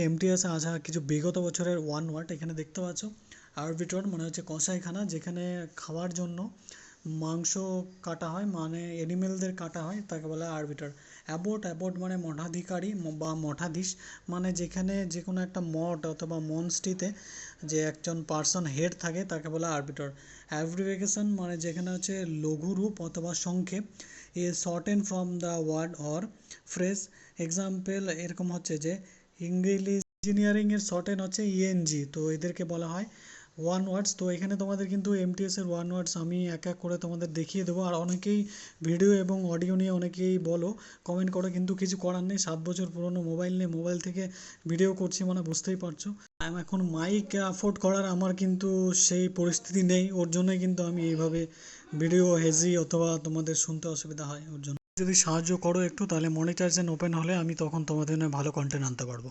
এমটিএসে আসা কিছু বিগত বছরের ওয়ার্ড এখানে দেখতে পাচ্ছ। আরবিটর মানে হচ্ছে কসাইখানা, যেখানে খাওয়ার জন্য মাংস কাটা হয়, মানে এনিমেলদের কাটা হয়, তাকে বলা হয় আরবিটর। অ্যাবোট মানে মঠাধিকারী বা মঠাধীশ, মানে যেখানে যে কোনো একটা মঠ অথবা মনস্ট্রিতে যে একজন পার্সন হেড থাকে তাকে বলা হয় আরবিটর। অ্যাব্রিভিয়েশন মানে যেখানে হচ্ছে লঘুরূপ অথবা সংক্ষেপ, a shorten from the word or phrase. Example এরকম হচ্ছে যে ইংলিশ ইঞ্জিনিয়ারিং এর শর্টেন হচ্ছে ইএনজি, তো এদেরকে বলা হয় ওয়ান ওয়ার্ডস। তো এখানে তোমাদের কিন্তু এমটিএস এর ওয়ান ওয়ার্ডস আমি এক এক করে তোমাদের দেখিয়ে দেবো। আর অনেকেই ভিডিও এবং অডিও নিয়ে অনেকেই বলো, কমেন্ট করো, কিন্তু কিছু করার নেই। 7 বছর পুরনো মোবাইল নিয়ে মোবাইল থেকে ভিডিও করছি মানে বুঝতেই পারছো। আমি এখন মাইক অ্যাফোর্ড করার আমার কিন্তু সেই পরিস্থিতি নেই, ওর জন্যই কিন্তু আমি এইভাবে ভিডিও হেজি অথবা তোমাদের শুনতে অসুবিধা হয় ওর জন্য। যদি সাহায্য করো একটু, তাহলে মনিটাইজেশন ওপেন হলে আমি তখন তোমাদের জন্য ভালো কন্টেন্ট আনতে পারবো।